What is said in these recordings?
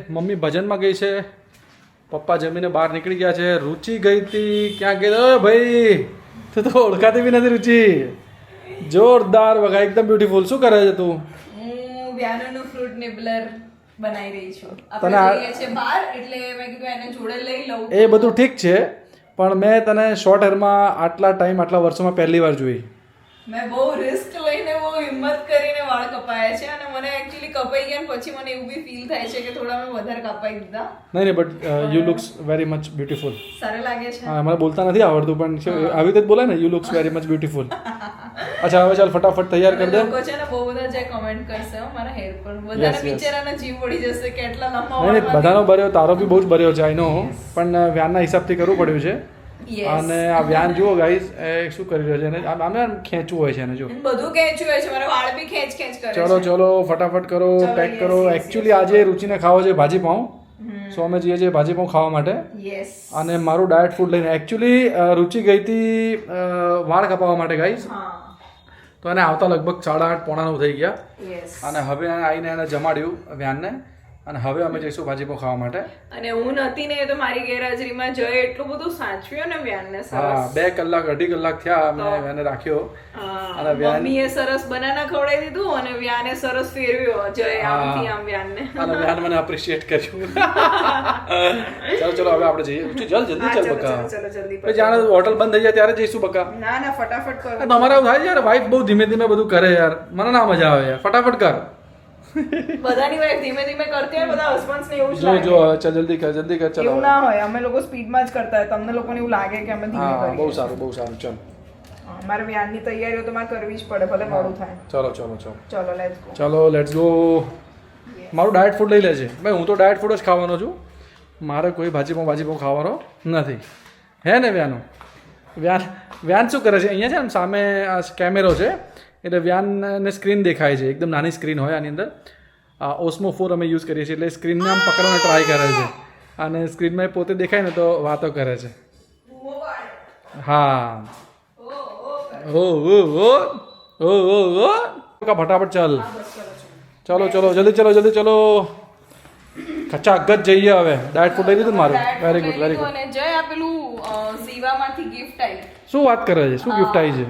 Mummy ભજનમાં ગઈ છે, પપ્પા જમીને બહાર નીકળી ગયા છે, રુચિ ગઈ હતી ક્યાં ગઈ? અરે ભાઈ તું તો ઓળખાતી બી નથી રુચિ. જોરદાર વગા, એકદમ બ્યુટીફુલ. શું કરે છે તું? હું વ્યાનોનું ફ્રૂટ નિબલર બનાવી રહી છું. આપણે જઈએ છે બહાર એટલે મેં કીધું એને જોડે લઈ લઉં. એ બધું ઠીક છે, પણ મેં તને શોર્ટ હેરમાં આટલા ટાઈમ આટલા વર્ષોમાં પહેલી વાર જોઈ. મેં બહુ રિસ્ક લઈને બહુ હિંમત કરીને વાળ કપાયા છે અને મને એકચ્યુઅલી કપાઈ ગયા ને પછી મને એવું બી ફીલ થાય છે કે થોડા મેં વધારે કપાઈ દીધા. નહીં but you looks very much beautiful. સારું લાગે છે. હા, મને બોલતા નથી આવડતું પણ આવી રીતે જ બોલાય ને, you looks very much beautiful. અચ્છા હવે ચાલ ફટાફટ તૈયાર કરી દે. લોકો છે ને બહુ બધા જે કમેન્ટ કરશે મારા હેર પર, બધાના બિચારાના જીવ પડી જશે કે એટલા લાંબા નહીં બધાનો ભર્યો, તારો બી બહુ જ ભર્યો છે આઈ નો, પણ વ્યાનના હિસાબથી કરવું પડ્યું છે. અને આ વ્યાન જુઓ ગાઈસ, એ શું કરી રહ્યો છે એને આમે ખેંચવું હોય છે એને, જો બધું ખેંચ્યું હોય છે, મારા વાળ બી ખેંચ કરે છે. ચલો ફટાફટ કરો, પેક કરો. એકચ્યુઅલી આજે રુચિને ખાવો છે ભાજી પાઉં, સો અમે જઈએ છીએ ભાજી પાઉં ખાવા માટે. અને મારું ડાયટ ફૂડ લઈને એકચ્યુઅલી રુચિ ગઈ હતી વાળ કપાવવા માટે ગાઈસ. તો એને આવતા લગભગ 8:30 પોણા 9 થઈ ગયા. અને હવે આવીને એને જમાડ્યું વ્યાનને, અને હવે અમે જઈશું ભાજીપાઉં ખાવા માટે. અને હું નથી ને તો મારી ગેરહાજરીમાં જય એટલું બધું સાચવ્યું ને વ્યાનને. હા, 2 કલાક 2.5 કલાક થયા અમે વ્યાને રાખ્યો. અને મમ્મીએ સરસ બનાના ખવડાવી દીધું અને વ્યાને સરસ ફેરવ્યો જય આમથી આમ વ્યાનને. અને વ્યાન મને એપ્રિશિએટ કર્યું. ચલો હવે આપણે જઈએ. જલ્દી બકા. પછી જાણે હોટલ બંધ થઈ જાય ત્યારે જઈશું બકા. ના ફટાફટ કરો. તમારે એવું થાય યાર, વાઈફ બહુ ધીમે ધીમે બધું કરે યાર, મને ના મજા આવે યાર. ફટાફટ કર. બધાની વાઈફ ધીમે ધીમે કરતી હોય, બધા હસબન્ડ્સ ને એવું જ લાગે. જો ચાલ જલ્દી કર ચલો. એવું ના હોય, અમે લોકો સ્પીડમાં જ કરતા હોય, તમને લોકોને એવું લાગે કે અમે ધીમે કરીએ. બહુ સારું ચાલ. મારે વ્યાનની તૈયારીઓ તો મારે કરવી જ પડે, ભલે મોડું થાય. ચલો લેટ્સ ગો. મારું ડાયટ ફૂડ લઈ લેજે ભાઈ, હું તો ડાયટ ફૂડ જ ખાવાનો છું, મારે કોઈ ભાજીપાઉં ખાવાનો નથી. હે ને વ્યાન શું કરે છે? અહીંયા છે ને સામે આ કેમેરો છે, એટલે વ્યાનને સ્ક્રીન દેખાય છે, એકદમ નાની સ્ક્રીન હોય આની અંદર. ઓસ્મો 4 અમે યુઝ કરીએ છીએ, એટલે સ્ક્રીનને આમ પકડવાનો ટ્રાય કરે છે, અને સ્ક્રીનમાં પોતે દેખાય ને તો વાતો કરે છે. હા ફટાફટ ચલો જલ્દી ચલો. ખચાખચ જઈએ હવે. ડાયટ ફૂડ લઈ લીધું મારું. Very good. અને જય આપેલું ઝીવામાંથી ગિફ્ટ આવી. શું વાત કરે છે? શું ગિફ્ટ આવી છે?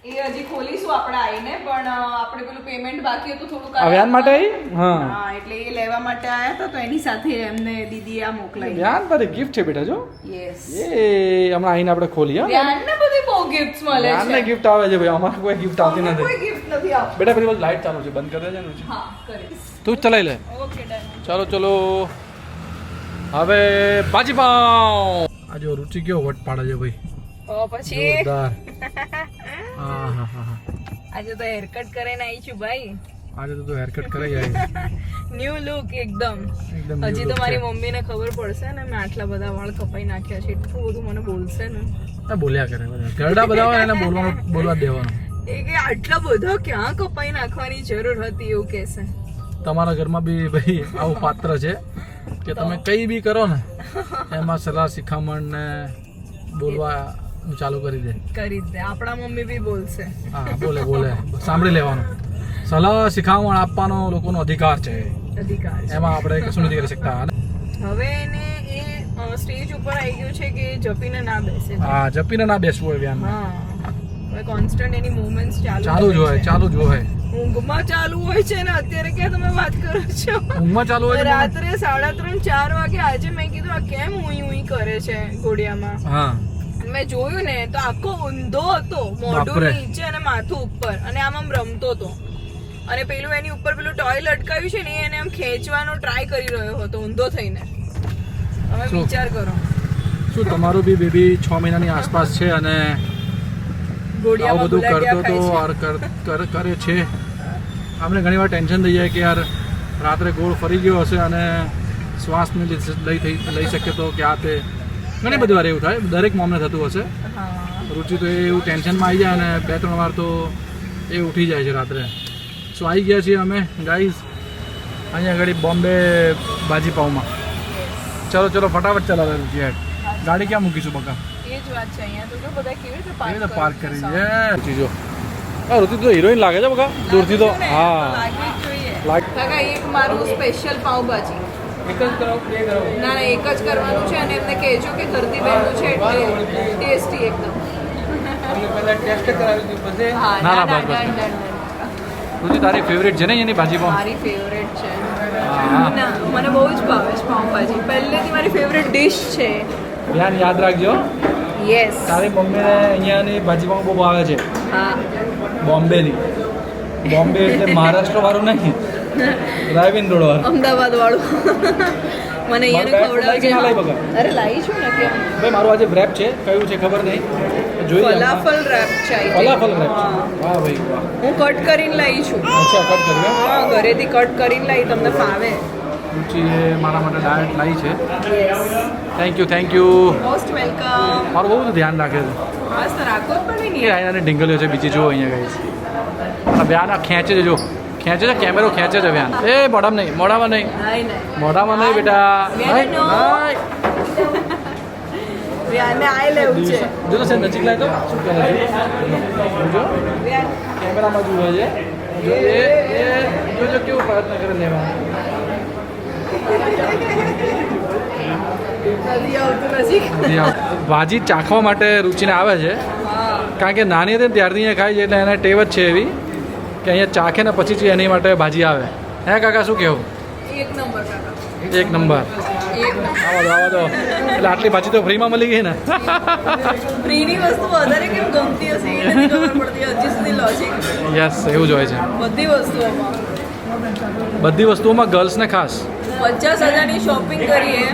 એ હજી ખોલીશું આપણે આવીને, પણ આપણે પેલું પેમેન્ટ બાકી હતું થોડુંક. વ્યાન માટે આવી? હા, એટલે એ લેવા માટે આવ્યા હતા, તો એની સાથે એમને દીદીએ આ મોકલાવી. વ્યાન તારી ગિફ્ટ છે બેટા, જો. યસ, એ હમણાં આવીને આપણે ખોલી. હા, વ્યાનને બધી બહુ ગિફ્ટ્સ મળે છે. વ્યાનને ગિફ્ટ આવે છે ભાઈ, અમારે કોઈ ગિફ્ટ આવતી નથી. કોઈ ગિફ્ટ નથી આવતી બેટા. પેલી લાઈટ ચાલુ છે, બંધ કરી દેજે ને. હા, કરીશ. તું જ ચલાવી લે. Okay done. ચલો હવે ભાજીપાઉં. આ જો રુચિ કેવો વટ પાડે છે ભાઈ. પછી જોરદાર. આજે તો હેરકટ કરીને આવી છું ભાઈ. આજે તો હેરકટ કરાઈ આવી. ન્યુ લુક એકદમ. હજી તો મારી મમ્મીને ખબર પડશે ને મેં આટલા બધા વાળ કપાઈ નાખ્યા છે, એટલું બધું મને બોલશે ને. બોલ્યા કરે ઘરડા બધા હોય એને બોલવા દેવાનું. એ કે આટલા બધા ક્યાં કપાઈ નાખવાની જરૂર હતી એવું કહેશે. તમારા ઘરમાં બી ભાઈ આવું પાત્ર છે કે તમે કઈ બી કરો ને એમાં સલાહ શિખામણ ને બોલવા ચાલુ કરી દે. આપણા મમ્મી બી બોલશે. હા, બોલે સાંભળી લેવાનું. સલાહ શિખામણ આપવાનો લોકોનો અધિકાર છે. એમાં આપણે કશું નથી કરી શકતા. હવે એને એ સ્ટેજ ઉપર આવી ગયું છે કે જપીને ના બેસે. હા, જપીને ના બેસવું હોય વ્યાન. હા, હવે કોન્સ્ટન્ટ એની મૂવમેન્ટ્સ ચાલુ જ હોય. ઊંઘમાં ચાલુ હોય છે ને અત્યારે ક્યાં તમે વાત કરો છો? ઊંઘમાં ચાલુ હોય. રાત્રે 3:30-4 વાગે આજે મેં કીધું આ કેમ ઉઈ કરે છે ઘોડિયામાં. હા, મેં જોયું ને તો આખો ઊંધો હતો, મોઢું નીચે અને માથું ઉપર, અને આમ રમતો હતો. અને પેલું એની ઉપર પેલું ટોય લટકાવ્યું છે ને એને આમ ખેંચવાનો ટ્રાય કરી રહ્યો હતો ઊંધો થઈને. હવે વિચાર કરો. શું તમારું બી બેબી 6 મહિનાની આસપાસ છે અને આવું બધું કરે છે? આપણે ઘણી વાર ટેન્શન થઈ જાય કે યાર રાત્રે ગોળ ફરી ગયો હશે અને શ્વાસ લઈ શકે તો ક્યાં તે. ઘણી બધી વાર એવું થાય, દરેક મોમને થતું હશે. રુચિ તો એવું ટેન્શનમાં આવી જાય અને 2-3 વાર તો એ ઉઠી જાય છે રાત્રે. સો આવી ગયા છીએ અમે ગાઈઝ અહીંયા આગળ બોમ્બે ભાજીપાઉંમાં. ચલો ફટાફટ ચલાવે રુચિ. ગાડી ક્યાં મૂકીશું બકા? એ જ વાત છે, અહીંયા તો જો બધા કેવી રીતે પાર્ક કરી છે. જો રુચિ તો હિરોઈન લાગે છે બકા દૂરથી તો. હા, લાગે. એક મારું સ્પેશિયલ પાવભાજી. એક જ કરો બે કરો ના ના એક જ કરવાનું છે અને એમને કહેજો કે ઘરથી બહેનું છે એટલે ટેસ્ટી એકદમ. તમને પહેલા ટેસ્ટ કરાવી દીધું પછી હા ના, ના ના, ના બસ, બસ. ડન. રુચિ તારી ફેવરેટ છે ને એની ભાજી પાઉં મારી ફેવરેટ છે. હા. ના મને બહુ જ ભાવે છે પાઉંભાજી. પહેલેથી મારી ફેવરેટ ડિશ છે. ધ્યાન યાદ રાખજો યસ. તારી મમ્મીને અહીંયાની ભાજી પાઉં બહુ ભાવે છે હા બોમ્બેની. બોમ્બે એટલે મહારાષ્ટ્ર વાળું નહીં, ડ્રાઇવિંગ રોડ વાળું. અમદાવાદ વાળું. મને અહીંયાનું લાઈ કે ના લાઈ બગા? ખવડાવજો. અરે લાવી છું ને કેમ. ભાઈ મારું આજે રેપ છે, કયું છે ખબર નહીં, જોઈએ ફલાફલ રેપ છે I think. ફલાફલ રેપ છે. હા. વાહ ભાઈ વાહ. હું કટ કરીને લાવી છું. અચ્છા કટ કર્યો. હા ઘરેથી કટ કરીને લાવી તમને ફાવે. રુચિએ મારા માટે ડાયટ લાવી છે. Thank you most welcome. મારું બહુ બધું ધ્યાન રાખે છે. મસ્ત રાખો જ પડે એ ને. અહીંયાની ઢીંગલીઓ છે બીજી જુઓ અહીંયા ગાઈસ. અને વ્યાના ખેંચે છે જો, ખેંચે છે, કેમેરો ખેંચે છે વ્યાન. એ મોઢામાં નહીં નહીં નહીં. મોઢામાં નહીં બેટા. વ્યાને નો. હાય. વ્યાને આઈ લેવું છે. જો તો નજીક લાય તો શું કરે છે જો વ્યાન. કેમેરામાં જુએ છે જો જો કેવો પ્રયત્ન કરે લેવા. નથી આવતું નજીક. ભાજી ચાખવા માટે રુચિને આવે છે હા. કારણ કે નાની હતી ને ત્યારથી અહીંયા ખાય છે એટલે એને ટેવ જ છે એવી કે અહીંયા ચાખે ને પછી જ એની માટે ભાજી આવે. હે કાકા શું કહેવું? એક નંબર કાકા. એક નંબર. એક નંબર. આવા દો એટલે આટલી ભાજી તો ફ્રીમાં મળી ગઈ ને. ફ્રીની વસ્તુ વધારે કેમ ગમતી હશે એ નથી ખબર પડતી હજી સુધી લોજિક. યસ એવું જ હોય છે બધી વસ્તુઓમાં બધી વસ્તુઓમાં ગર્લ્સને ખાસ. 50,000ની શોપિંગ કરીએ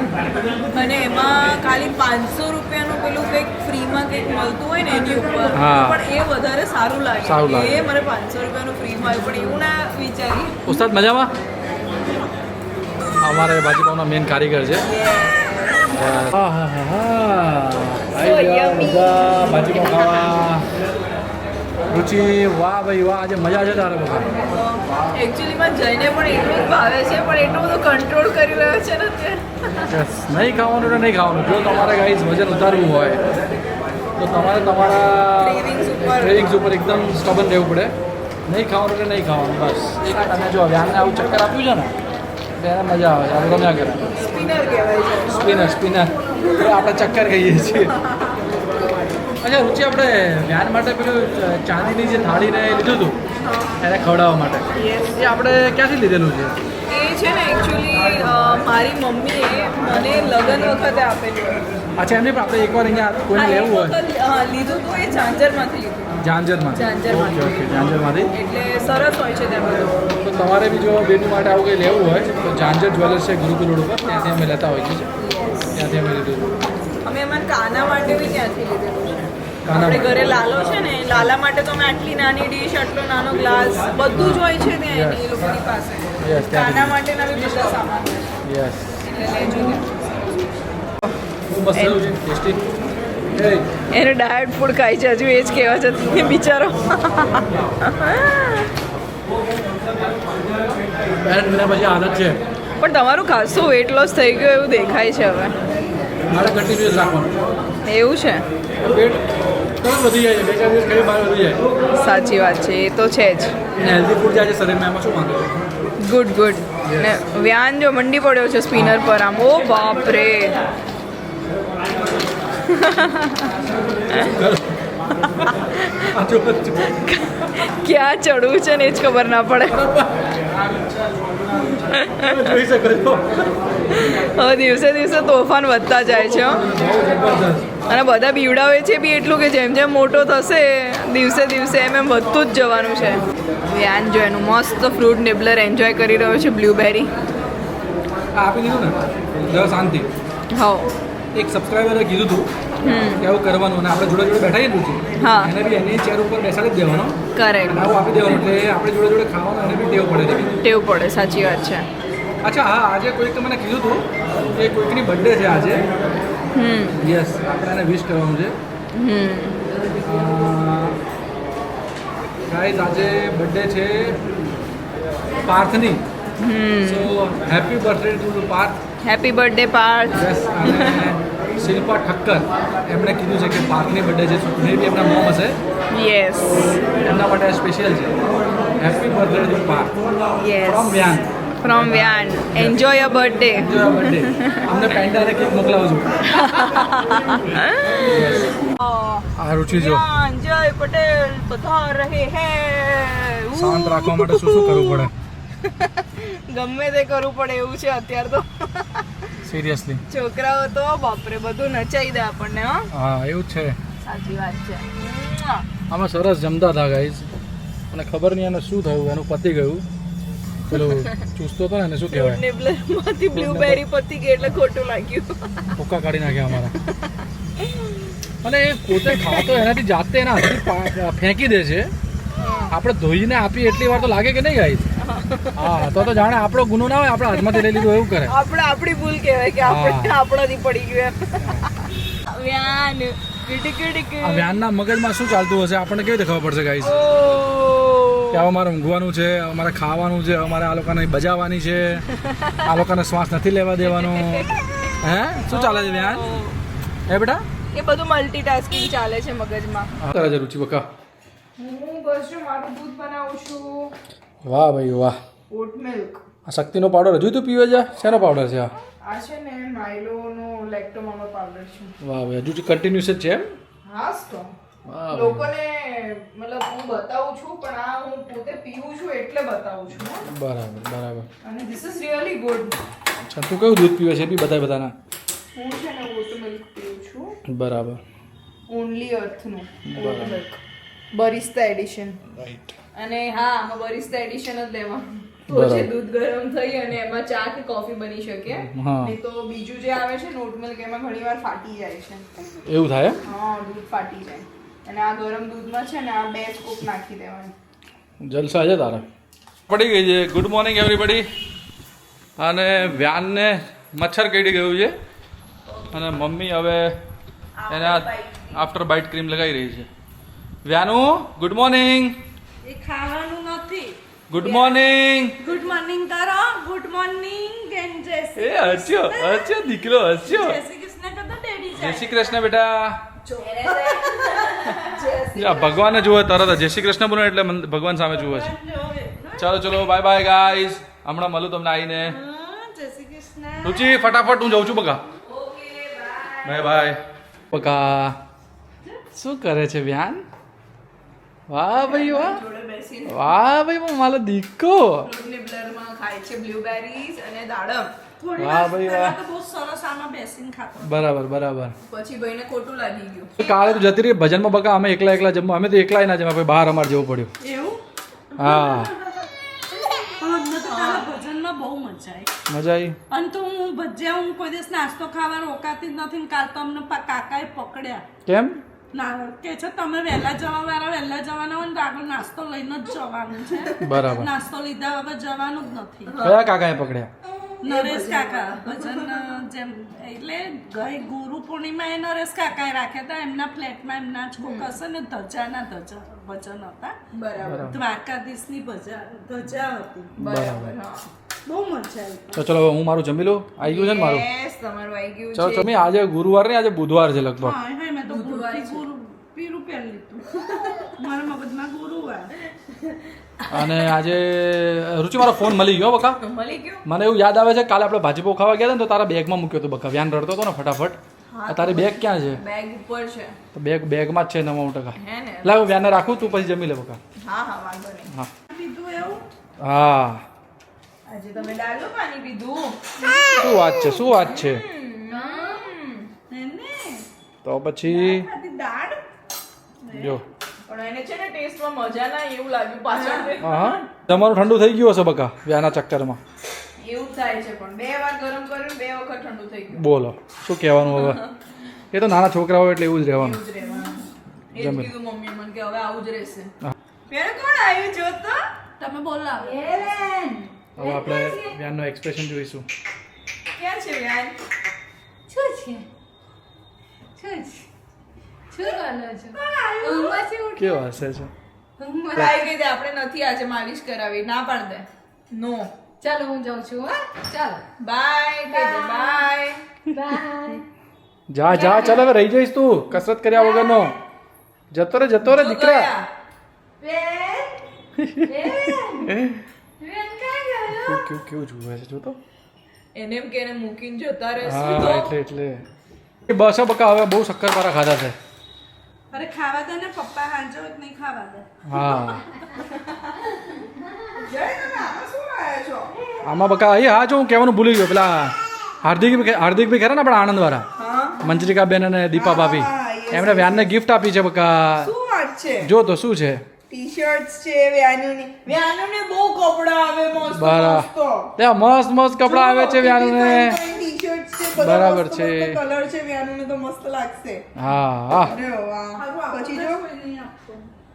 અને એમાં ખાલી 500 રૂપિયાનું પેલું કંઈક ફ્રીમાં કંઈક મળતું હોય ને એની ઉપર હા. પણ એ વધારે સારું લાગે. સારું લાગે. એ મને 500 રૂપિયાનું ફ્રીમાં આવ્યું પણ એવું ના વિચારી. ઉસ્તાદ મજામાં? અમારે ભાજી પાઉંના મેન કારીગર છે. બધા ભાજી પાઉં ખાવા. રુચિ વાહ ભાઈ વાહ, આજે મજા છે તારે બધા. એકચ્યુઅલીમાં જઈને પણ એટલું જ ભાવે છે પણ એટલું બધું કંટ્રોલ કરી રહ્યો છે ને તે. યસ નહીં ખાવાનું તો નહીં ખાવાનું. જો તમારે ગાઈઝ વજન ઉતારવું હોય તો તમારે તમારા Cravings ઉપર. ક્રેવિંગ્સ ઉપર એકદમ સ્ટબન રહેવું પડે. નહીં ખાવાનું તો નહીં ખાવાનું બસ. એક તમે જો વ્યાનને આવું ચક્કર આપ્યું છે ને એટલે એને મજા આવે છે. આપણે રમ્યા કરે સ્પિનર કહેવાય છે. સ્પિનર આપણે ચક્કર કહીએ છીએ. અચ્છા રુચિ આપણે વ્યાન માટે પેલું ચાંદીની જે થાળીને એ લીધું હતું એને ખવડાવવા માટે Yes. એ આપણે ક્યાંથી લીધેલું છે? એ છે ને એકચ્યુઅલી મારી મમ્મીએ મને લગ્ન વખતે આપેલું. અચ્છા એમની પણ આપણે એકવાર અહીંયા કોઈને હા, એક લેવું હોય વખત, લીધું હતું એ ઝાંઝરમાંથી લીધું. ઝાંઝરમાંથી. ઝાંઝરમાંથી. ઓકે ઝાંઝરમાંથી. એટલે સરસ હોય છે ત્યાં બધું. તો તમારે બી જો બેટી માટે આવું કંઈ લેવું હોય તો ઝાંઝર જ્વેલર્સ છે ગુરુકુલ રોડ ઉપર, ત્યાંથી અમે લેતા હોઈએ છીએ. ત્યાંથી અમે લીધું હતું. અમે અમારા કાના માટે બી ત્યાંથી લીધેલું છે. કાના આપણે માટે. ઘરે લાલો છે ને લાલા માટે તો અમે આટલી નાની ડીશ આટલો નાનો ગ્લાસ બધું જ હોય છે ત્યાં એ લોકોની પાસે. Yes, ત્યાંથી. કાના માટેના બી બધા સામાન હોય છે. યસ એટલે લેજો ત્યાં. ખૂબ મસ્ત થયું છે ટેસ્ટી. એને ડાયટ ફૂડ ખાય છે હજુ એ જ કહેવા છે બિચારો. બેન મને પછી આદત છે પણ તમારું ખાસું વેટ લોસ થઈ ગયું એવું દેખાય છે હવે. મારે કન્ટિન્યુઅસ રાખવાનું. એવું છે. પેટ તરત વધી જાય છે, 2-4 દિવસ ખાલી બહાર વધી જાય. સાચી વાત છે એ તો છે જ. અને હેલ્ધી ફૂડ જાય છે શરીરમાં, એમાં શું વાંધો છે? Good good. ને વ્યાન જો મંડી પડ્યો છે સ્પિનર પર આમ. ઓ બાપ રે. આ જો ક્યાં ચડવું છે ને એ જ ખબર ના પડે. જોઈ શકો છો હવે દિવસે દિવસે તોફાન વધતા જાય છે હો. બહુ જબરદસ્ત. અને બધા બીવડાવે છે બી એટલું કે જેમ જેમ મોટો થશે દિવસે દિવસે એમ એમ વધતું જ જવાનું છે. વ્યાન જો એનું મસ્ત ફ્રૂટ નિબલર એન્જોય કરી રહ્યો છે બ્લ્યુબેરી. આ આપી દીધું ને દર શાંતિ. હા. એક સબસ્ક્રાઈબરે કીધું હતું કે આવું કરવાનું અને આપણે જોડે જોડે બેઠા જ હા. એને બી એની ચેર ઉપર બેસાડી જ દેવાનો કરેક્ટ. અને આવું આપી દેવાનું એટલે આપણે જોડે જોડે ખાવાનું એને બી ટેવ પડે છે. ટેવ પડે. સાચી વાત છે. અચ્છા હા, આજે કોઈક મને કીધું હતું કે કોઈકની બર્થડે છે આજે. યસ, આપણે એને વિશ કરવાનું છે. ગાઈઝ આજે બર્થડે છે પાર્થની. So happy birthday to Parth. Happy birthday Parth. Yes. અને શિલ્પા ઠક્કર એમણે કીધું છે કે પાર્થની બર્થડે છે, મે બી એમના મોમ હશે, યસ એમના માટે સ્પેશિયલ છે. Happy birthday to Parth yes. From Vyan. From Vyan enjoy your birthday. અમને પેન્ડા અને કેક મોકલાવજો. આ રુચિ જો જય પટેલ પધાર રહે હે. શાંત રાખવા માટે શું શું કરવું પડે? ગમે તે કરવું પડે એવું છે અત્યારે તો. સિરિયસલી છોકરાઓ તો બાપરે બધું નચાઈ દે આપણને. હા એવું જ છે. સાચી વાત છે. આમાં સરસ જમતા હતા ગાઈઝ અને ખબર નહીં એને શું થયું, એનું પતી ગયું. પેલું ચૂસતો હતો ને એને શું કહેવાય, માંથી બ્લુબેરી પતી ગઈ એટલે ખોટું લાગ્યું. ભૂકા કાઢી નાખ્યા અમારા. અને એ પોતે ખાતો એનાથી જાતે એના હાથથી ફેંકી દે છે. આપણે ધોઈને આપીએ એટલી વાર તો લાગે કે નહીં ગાઈઝ? હા તો જાણે આપણો ગુનો ના હોય, આપણા હાથમાંથી લઈ લીધું એવું કરે. આપણી ભૂલ કહેવાય કે આપણાથી પડી ગયું. વ્યાન આ વ્યાનના મગજમાં શું ચાલતું હશે આપણને કેવી રીતે ખબર પડશે ગાઈઝ? કે હવે મારે ઊંઘવાનું છે, અમારે ખાવાનું છે, અમારે આ લોકોને બજાવવાની છે, આ લોકોને શ્વાસ નથી લેવા દેવાનો. હે શું ચાલે છે વ્યાન? હે બેટા એ બધું મલ્ટીટાસ્કિંગ ચાલે છે મગજમાં. કરે છે રુચિ બકા? હું બસ જો મારું દૂધ બનાવું છું. વાહ ભાઈ વાહ. ઓટ મિલ્ક. આ શક્તિનો પાવડર હજુ તું પીવે છે? શેનો પાવડર છે આ? આ છે ને માઇલોનો લેક્ટોમામા પાવડર છે. વાહ ભાઈ હજુ કન્ટિન્યુઅસ જ છે એમ? હા તો લોકોને મતલબ હું બતાવું છું પણ આ હું પોતે પીવું છું એટલે બતાવું છું. બરાબર બરાબર. અને ધીસ ઇઝ રિયલી ગુડ. અચ્છા તું કયું દૂધ પીવે છે એ બી બધાના? હું છે ને ઓટ મિલ્ક પીવું છું. બરાબર. ઓનલી અર્થનું ઓટ મિલ્ક બરિસ્તા એડિશન. રાઈટ. અને હા આમાં બરિસ્તા એડિશન જ લેવાનું. તો જે દૂધ ગરમ થઈ અને એમાં ચા કે કોફી બની શકે. નહીં તો બીજું જે આવે છે ને ઓટ મિલ્ક એમાં ઘણીવાર ફાટી જાય છે. એવું થાય? હા દૂધ ફાટી જાય. અને આ ગરમ દૂધમાં છે ને આ 2 સ્કૂપ નાખી દેવાની. જલસા છે તારા. પડી ગઈ છે. Good morning everybody. અને વ્યાનને મચ્છર કરડી ગયું છે અને મમ્મી હવે એના આફ્ટર બાઇટ ક્રીમ લગાવી રહી છે. વ્યાનુ ગુડ મોર્નિંગ. એ ખાવાનું નથી. Good morning. ગુડ મોર્નિંગ કરો. ગુડ મોર્નિંગ એન્ડ જય શ્રી એ હસ્યો હસ્યો દીકરો હસ્યો. જય શ્રી કૃષ્ણ કદો ડેડી જય જાય. શ્રી કૃષ્ણ બેટા. ભગવાનને જુએ તરત જય શ્રી કૃષ્ણ બોલો એટલે ભગવાન સામે જુએ છે. ચાલો ચલો બાય બાય ગાઈઝ. હમણાં મળું તમને આવીને. જય શ્રી કૃષ્ણ. રુચિ ફટાફટ હું જાઉં છું બકા. બાય બાય બકા. શું કરે છે વ્યાન? વાહ ભાઈ વાહ. જોડે બેસીને વાહ ભાઈ મારો દીકો. ફ્રૂટ નિબલરમાં ખાય છે બ્લુબેરીઝ અને દાડમ. થોડી વાહ વાર ભાઈ પહેલા વાહ. તો બહુ સરસ આમાં બેસીને ખાતો. બરાબર બરાબર. પછી ભાઈને ખોટું લાગી ગયું. કાલે તો જતી રહી ભજનમાં બકા. અમે એકલા એકલા જમવા. અમે તો એકલા ના જમવા. બહાર અમારે જવું પડ્યું. એવું? હા પણ અમને તો કાલે ભજનમાં બહુ મજા આવી. મજા આવી. અને તો હું ભજીયા હું કોઈ દિવસ નાસ્તો ખાવા રોકાતી જ નથી ને કાલ તો અમને કાકાએ પકડ્યા. કેમ? ના કે છે તમે વહેલા જવા વાળા વહેલા જવાના હોય ને તો આગળ નાસ્તો લઈને જ જવાનું છે. બરાબર. નાસ્તો લીધા વગર જવાનું જ નથી. કયા કાકાએ પકડ્યા? નરેશ કાકા ભજન જેમ એટલે ગઈ ગુરુ પૂર્ણિમા એ નરેશ કાકાએ રાખ્યા હતા. એમના ફ્લેટમાં એમના જ કોક હશે ને ધજાના ધજા ભજન હતા. બરાબર દ્વારકાધીશની ધજા હતી. બરાબર હા. બહુ મજા આવી. તો ચલો હવે હું મારું જમી લઉં. આવી ગયું છે ને મારું? યસ તમારું આવી ગયું ચલો છે. તમે આજે ગુરુવાર ને આજે બુધવાર છે લગભગ. હા હા મેં તો ભૂલથી ગુરુ પીરું પહેરી લીધું. મારા મગજમાં ગુરુવાર. અને આજે રુચિ મારો ફોન મળી ગયો બકા. મળી ગયું. મને એવું યાદ આવે છે કાલે આપણે ભાજીપો ખાવા ગયા હતા ને તો તારા બેગમાં મૂક્યો હતો બકા. વ્યાન રડતો હતો ને ફટાફટ. તારી બેગ ક્યાં છે? બેગ ઉપર છે. તો બેગમાં જ છે 99%. હે ને લાવ વ્યાને રાખું તું પછી જમી લે બકા. હા હા વાંધો નહીં. હા પીધું એવું? હા આજે તમે ડાલો પાણી પીધું. શું વાત છે શું વાત છે. એને તો પછી ખાધી દાળ. જો પણ એને છે ને ટેસ્ટમાં મજા ના એવું લાગ્યું પાછળ. હા તમારું ઠંડુ થઈ ગયું હશે બકા વ્યાના ચક્કરમાં. એવું થાય છે પણ 2 વાર ગરમ કર્યું 2 વખત ઠંડુ થઈ ગયું. બોલો શું કહેવાનું હવે. એ તો નાના છોકરા હોય એટલે એવું જ રહેવાનું. એવું જ રહેવાનું. એ જ જમે. કીધું મમ્મી મને કે હવે આવું જ રહેશે. હા. પેલો કોણ આવ્યું જો તો? તમે બોલાવો. હવે આપણે વ્યાનનું એક્સપ્રેશન જોઈશું. ક્યાં છે વ્યાન? શું છે શું છે શું કરો છો કેવો હશે છે. લાઈ ગઈ દે આપણે નથી આજે માલિશ કરાવી ના પાડ દે. નો. ચાલો હું જાઉં છું હા ચાલો બાય કહી દે બાય. બાય જા જા ચાલ હવે રહી જઈશ તું કસરત કર્યા વગરનો. જતો રે દીકરા. બેન બેન બેન ક્યાં ગયો કેવું જુએ છે જો તો એને એમ કે એને મૂકીને જતા રહેશું હા એટલે એ બસ બકા હવે બહુ શક્કરપારા ખાધા છે અરે ખાવા દે ને પપ્પા હાંજો જ નહીં ખાવા દે. હા જય તમે આમાં શું લાયા છો? આમાં બકા એ હા જો હું કહેવાનું ભૂલી ગયો પેલા હાર્દિકભાઈ ખરા ને આપણા આણંદ વાળા હા મંજરિકા બેન અને દીપા ભાભી એમણે વ્યાનને ગિફ્ટ આપી છે બકા શું વાત છે? જો તો શું છે ટી-શર્ટ્સ છે વ્યાનુને બહુ કપડા આવે મસ્ત બરાબર. મસ્ત. ત્યાં મસ્ત કપડા આવે છે વ્યાનુને ટી-શર્ટ્સ છે બધા બરાબર મસ્ત છે. મસ્ત કલર છે વ્યાનુને તો મસ્ત લાગશે. હા હા અરે વાહ. પછી જો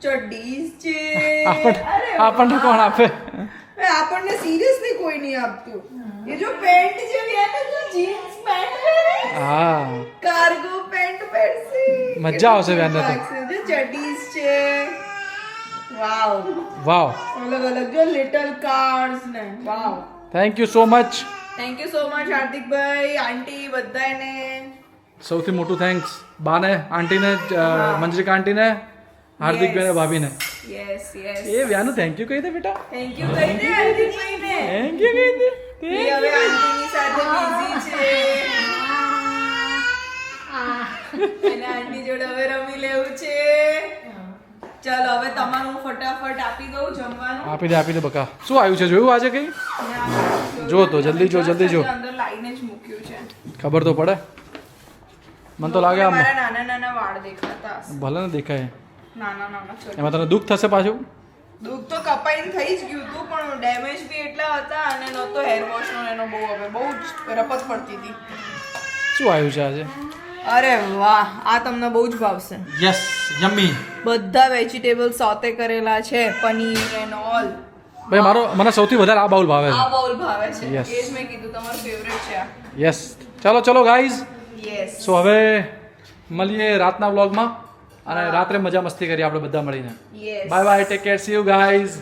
ચડ્ડીસ છે. આપણને કોણ આપે એ આપણને સિરિયસલી કોઈ નહીં આપતું. એ જો પેન્ટ છે વ્યાનુ જો જીન્સ પેન્ટ પહેરે હા કાર્ગો પેન્ટ પહેરશે મજા આવશે વ્યાનને તો. લાગશે. જો ચડ્ડીસ છે. વાવ. વાવ અલગ અલગ જો લિટલ કાર્સ ને wow. Thank you so much thank you so much હાર્દિકભાઈ આંટી બધાને. સૌથી મોટું થેન્ક્સ બાને આંટીને મંજરિકા આંટીને હાર્દિકભાઈ અને ભાભીને યસ યસ એ વ્યાનું થેન્ક યુ કહી દે બેટા થેન્ક યુ કહી દે હાર્દિકભાઈને. થેન્ક યુ કહી દે એ હવે આંટીની સાથે બિઝી છે અને આંટી જોડે હવે રમી લેવું છે. ચાલો હવે તમારું ફટાફટ આપી દઉં જમવાનું. આપી દે બકા શું આવ્યું છે જોયું આજે કઈ જો તો જલ્દી જો અંદર લાઈને જ મૂક્યું છે. ખબર તો પડે મને તો લાગે આમ મારા નાના નાના વાળ દેખાતા હશે. ભલે ને દેખાય નાના નાના છે. એમાં તને દુઃખ થશે પાછું દુઃખ તો કપાઈને થઈ જ ગયું હતું પણ ડેમેજ બી એટલા હતા અને નહોતો હેર વોશનો એનો બહુ જ રપત પડતી હતી. શું આવ્યું છે આજે અરે વાહ આ તમને બહુ જ ભાવશે. યસ યમ્મી બધા વેજીટેબલ સોતે કરેલા છે પનીર એન્ડ ઓલ. ભાઈ મને સૌથી વધારે આ બાઉલ ભાવે આ બાઉલ ભાવે છે. Yes. એ જ મેં કીધું તમારું ફેવરેટ છે આ. છે યસ ચલો ગાઈઝ યસ. સો હવે મળીએ રાતના વ્લોગમાં અને રાત્રે મજા મસ્તી કરીએ આપણે બધા મળીને yes. Bye take care C you guys